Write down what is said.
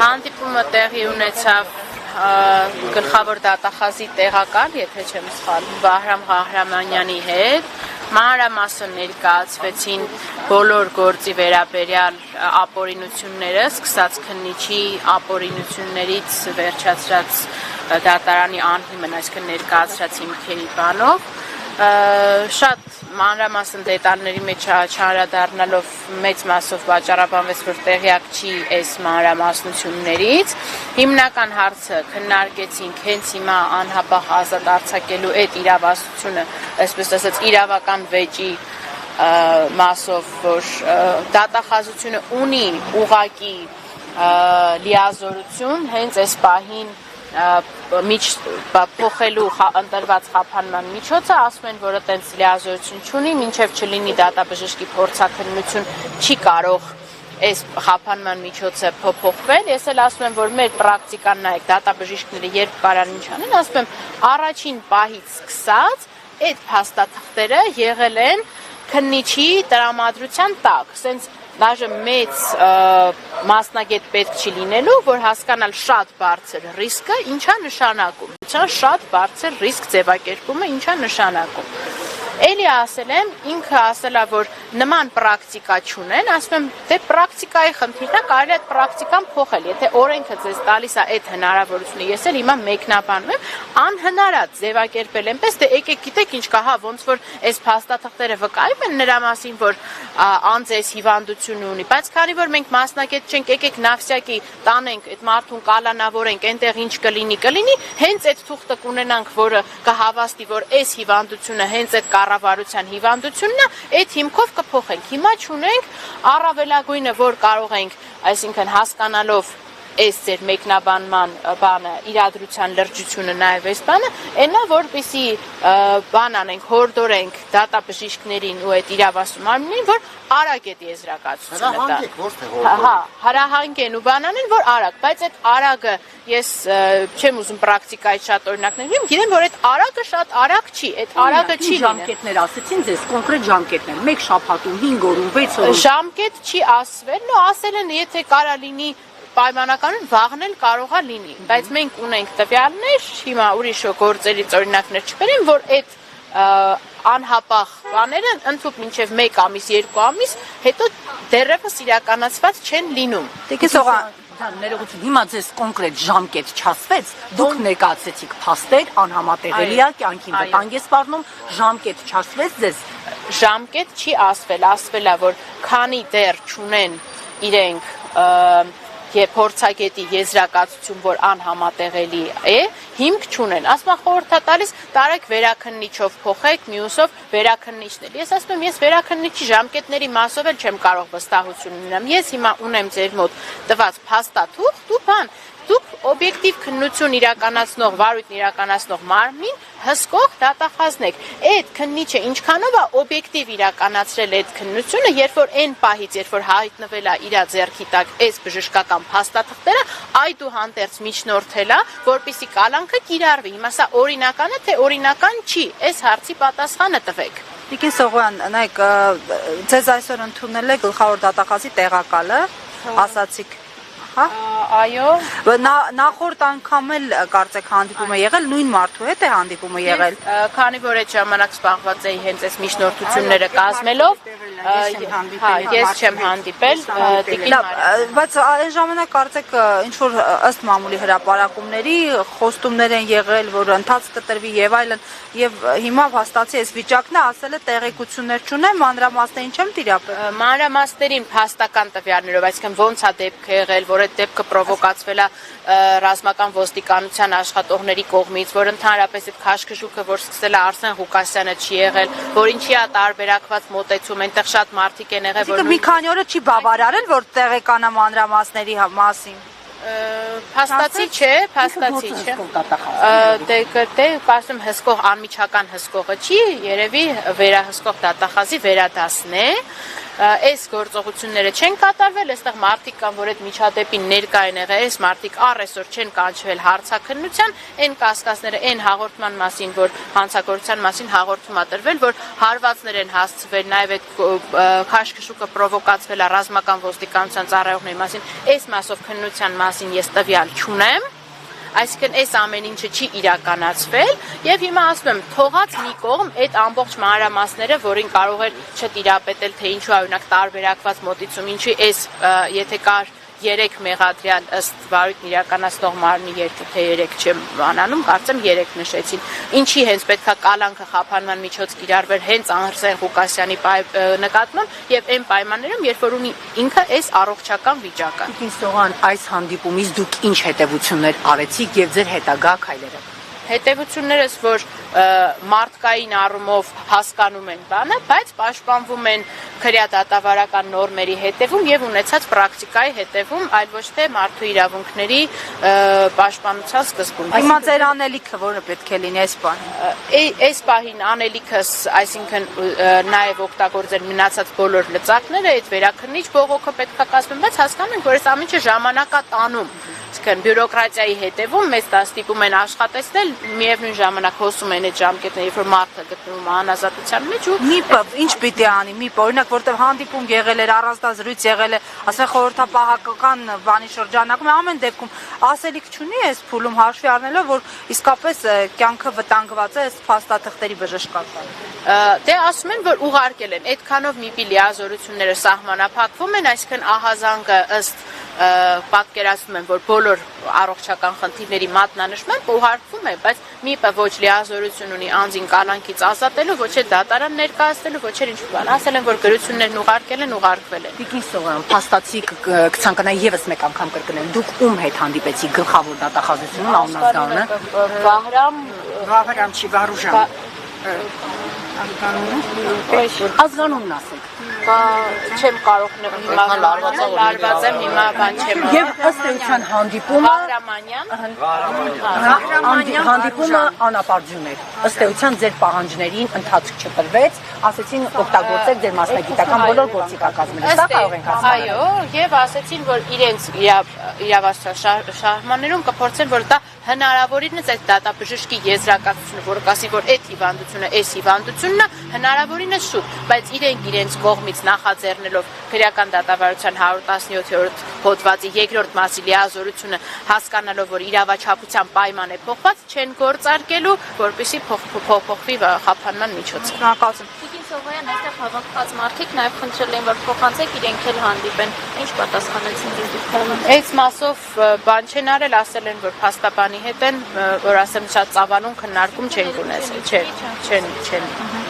Հանդիպումը տեղի ունեցավ գլխավոր դատախազի տեղակալ, եթե չեմ սխալվում, Վահրամ Ղահրամանյանի հետ, մանրամասն ներկայացվեցին բոլոր գործի վերաբերյալ ապօրինությունները, սկսած քննիչի ապօրինություններից վերջացրած դատարանի անհիմն, այսինքն ներկայացրած հիմքերի բանով, շատ մանրամասն դետալների մեջ չանդրադառնալով մեծ մասով վաճառաբանվեց, որ տեղյակ չի այս մանրամասնություններից։ Հիմնական հարցը քննարկեցինք հենց հիմա անհապաղ ազատ արձակելու այդ իրավասությունը, այսպես ասած, իրավական վեճի մասով, որ դատախազությունը ունի ուղղակի լիազորություն հենց այս պահին փոխելու ընտրված խափանման միջոցը, ասում են, որ այդպես լիազորություն չունի, մինչև չլինի դատաբժշկի փորձաքննություն, չի կարող այս խափանման միջոցը փոփոխվել։ Ես էլ ասում եմ, որ մեր պրակտիկան նայեք, դատաբժիշկները երբ կարան ինչ անեն, ասում եմ, առաջին պահից սկսած այդ փաստաթղթերը եղել են քննիչի տրամադրության տակ, սենց դաժե մեծ մասնագետ պետք չի լինելու, որ հասկանալ շատ բարձր ռիսկը ինչա նշանակում, շատ բարձր ռիսկ ձևակերպումը ինչա նշանակում։ Էլի ասել եմ, ինքը ասել է, որ նման պրակտիկա չունեն, ասում եմ, դե պրակտիկայի խնդիրն է, կարելի է այդ պրակտիկան փոխել, եթե օրենքը ձեզ տալիս է այդ հնարավորությունը, ես էլ հիմա մեկնաբանում եմ, անհնար է ձևակերպել այնպես, դե եկեք գիտեք ինչ կա, հա, ոնց որ այս փաստաթղթերը վկայում են նրա մասին, որ անձը այս հիվանդությունը ունի, բայց քանի որ մենք մասնակետ չենք, եկեք նավսյակի տանենք, այդ մարդուն կալանավորենք, այնտեղ ինչ կլինի, հենց այդ թուղթը կունենանք, որը կհավաստի, որ այս հիվանդությունը հենց այդ կառավարության հիվանդությունն է, այդ հիմքով կփոխենք։ Հիմա չունենք, առավելագույնը, որ կարող ենք, այսինքն հասկանալով այս ձեր մեկնաբանման բանը, իրադրության լրջությունը նաև այս բանը, այնա որպեսի բան անենք, հորդորենք դատաբժիշկներին ու այդ իրավասու մարմիններին, որ արագ է եզրակացությունը տա։ Հրահանգ են ու բան անեն, որ արագ, բայց այդ արագը ես չեմ ուզում պրակտիկայի շատ օրինակներ գիտեմ, գիտեմ, որ այդ արագը շատ արագ չի, այդ արագը չի լինի։ Ժամկետներ ասեցին ձեզ, կոնկրետ ժամկետներ, 1 շաբաթում, 5 օրում, 6 օրում։ Ժամկետ չի ասվել, ու ասել են, եթե կարա լինի պայմանականին վաղն էլ կարող է լինի, բայց մենք ունենք տվյալներ, հիմա ուրիշ գործերից օրինակներ չբերեմ, որ այդ անհապաղ բաները ընդհանուր մինչև 1 ամիս, 2 ամիս հետո դեռևս իրականացված չեն լինում։ Ներողություն, հիմա ձեզ կոնկրետ ժամկետ չասվեց, դուք ներկայացրեցիք փաստեր, անհամատեղելի է, կյանքին վտանգ է սպառնում, ժամկետ չասվեց ձեզ։ Ժամկետ չի ասվել, ասվել է, որ քանի դեռ չունեն իրենք եւ փորձագետի եզրակացություն, որ անհամատեղելի է, հիմք չունեն։ Ասում եմ խորհուրդ տալիս, տարեք վերաքննիչով փոխեք, մյուսով վերաքննիչներ։ Ես ասում եմ, ես վերաքննիչի ժամկետների մասով էլ չեմ կարող վստահություն ունենամ։ Ես հիմա ունեմ ձեր մոտ տված փաստաթուղթ ու բան, դուք օբյեկտիվ քննություն իրականացնող, վարույթն իրականացնող մարմին հսկող դատախազնեք։ Այդ քննիչը ինչքանով է օբյեկտիվ իրականացրել այդ քննությունը, երբ որ այն պահից, երբ որ հայտնվել է իր ձեռքի տակ այս բժշկական փաստաթղթերը, այդուհանդերձ միջնորդել է, որպեսզի կալանքը կիրառվի։ Հիմա սա օրինական է, թե օրինական չի, այս հարցի պատասխանը տվեք։ Տիկին Սողոյան, նայեք, ձեզ այսօր ընդունել է գլխավոր դատախազի տեղակալը, ասացիք, հա? Այո։ Նախորդ անգամ էլ կարծեք հանդիպում է եղել, նույն մարդու հետ է հանդիպումը եղել։ Քանի որ այդ ժամանակ սպառված էի հենց այս միջնորդությունները կազմելով, ես չեմ հանդիպել, բայց այն ժամանակ կարծեք ինչ որ ըստ մամուլի հրապարակումների խոստումներ են եղել, որ ընթաց կտրվի եւ այլն, եւ հիմա հաստատի այս վիճակն է, ասել է տեղեկություններ չունեմ, մանրամասներին չեմ տիրապետել։ Մանրամասներին փաստական տվյալներով, այսինքն ոնց է դեպքը եղել, որ այդ դեպքը պրովոկացվել է ռազմական ոստիկանության աշխատողների կողմից, որ ընդհանրապես այդ քաշքշուկը, որ սկսել է Արսեն Ղուկասյանը, չի եղել, որ ինչի է տարբերակված մոտեցում, այնտեղ շատ մարդիկ են եղել, որ մի քանի օրը չի բավարարել, որ տեղեկանա մանրամասների մասին։ Փաստացի չէ, դե ասում հսկող անմիջական հսկողը չի, երևի վերահսկող դատախազի վերադասն է։ Այս գործողությունները չեն կատարվել, այստեղ մարդիկ կան, որ այդ միջադեպին ներկա են եղել, այս մարդիկ առեսօր չեն կանչվել հարցաքննության, այն կասկածները, այն հաղորդման մասին, որ հանցագործության մասին հաղորդում է տրվել, որ հարվածներ են հասցվել, նաև այդ քաշքշուկը պրովոկացվել է ռազմական ոստիկանության ծառայողների մասին, այս մասով քննության մասին ես տվյալ չունեմ, այսինքն այս ամեն ինչը չի իրականացվել եւ հիմա ասում եմ թողած մի կողմ այդ ամբողջ մանրամասները, որին կարող էր չտիրապետել, թե ինչու օրինակ տարբերակված մոտիցում, ինչի այս եթե կար 3 մեղադրյալ ըստ վարույթն իրականացնող մարմնի 2 թե 3 չեմ անանում, կարծեմ 3 նշեցին։ Ինչի հենց պետքա կալանքը խափանման միջոց կիրառվեր հենց Արսեն Ղուկասյանի նկատմամբ եւ այն պայմաններում, երբ որ ունի ինքը այս առողջական վիճակը։ Տիկին Սողան, այս հանդիպումից դուք ինչ հետևություններ արեցիք եւ ձեր հետագա քայլերը։ Հետևություններս, որ մարդկային առումով հասկանում են բանը, բայց պաշտպանվում են քրեադատավարական նորմերի հետևում եւ ունեցած պրակտիկայի հետևում, այլ ոչ թե մարդու իրավունքների պաշտպանության սկզբում։ Հիմա ձեր անելիքը որը պետք է լինի այս պահին։ Այս պահին անելիքս, այսինքն նաեւ օգտագործել մնացած բոլոր լծակները, այդ վերաքննիչ բողոքը պետք է կազմեն, բայց հասկանում ենք, որ այս ամենը ժամանակ է տանում։ Այսինքն բյուրոկրատիայի հետևում մեզ դա ստիպում են աշխատեցնել, միևնույն ժամանակ հոսում են այդ ժամկետները, երբ որ մարդը գտնվում է անազատության մեջ ու ՄԻՊ-ը ինչ պիտի անի, ՄԻՊ-ը օրինակ որտեղ հանդիպում եղել էր, առանձնազրույց եղել է, ասեն խորհրդապահական բանի շրջանակում, ամեն դեպքում ասելիք չունի այս փուլում հաշվի առնելով, որ իսկապես կյանքը վտանգված է այս փաստաթղթերի բժշկական։ Դե ասում են, որ ուղարկել են, այդքանով ՄԻՊ-ի լիազորությունները սահմանափակվում են, այսինքն ահազանգը ըստ պատկերացնում են, որ բոլոր առողջական խնդիրների մատնանշմամբ ուղարկվում է, բայց ՄԻՊ-ը ոչ լիազորություն ունի անձին կալանքից ազատելու, ոչ էլ դատարան ներկայացնելու, ոչ էլ ինչ-որ բան։ Ասել են, որ գրություններն ուղարկել են, ուղարկվել են։ Տիկին Սողան, փաստացի կցանկանայի եւս մեկ անգամ կրկնել, դուք ում հետ հանդիպեցիք գլխավոր դատախազությունում անունազգանը։ Վահրամ չի Վարուժան։ Ազգանունն ասեք։ Չեմ կարող հիմա լարված եմ, հիմա բան չեմ։ Եվ ըստ էության հանդիպումը հանդիպումը անապարդյուն էր։ Ըստ էության ձեր պահանջներին ընթացք չտրվեց, ասեցին օգտագործեք ձեր մասնագիտական բոլոր գործիքակազմերը։ Սա կարող ենք ասել։ Այո, եւ ասեցին, որ իրենց իրավասության շահմաններում կփորձեն, որ դա հնարավորինս այդ դատաբժշկի եզրակացությունը, որը կասի, որ այդ հիվանդությունը, այս հիվանդությունն է, հնարավորինս շուտ, բայց իրենց կողմից նախաձեռնելով քրեական դատավարության 117-րդ հոդվածի 2-րդ մասի լիազորությունը հասկանալով, որ իրավաչափության պայման է փոխված, չեն գործարկելու, որպեսզի փոխվի խափանման միջոցը։ Շնորհակալություն։ Սողոյան, այստեղ հավաքված մարդիկ նաև խնդրել են, որ փոխանցեք իրենք էլ հանդիպեն։ Ինչ պատասխանեցին ձեզ դուք։ Այս մասով բան չեն արել, ասել են, որ փաստաբանի հետ են, որ ասեմ շատ ծավալուն քննարկում չեն ունեցել, չեն։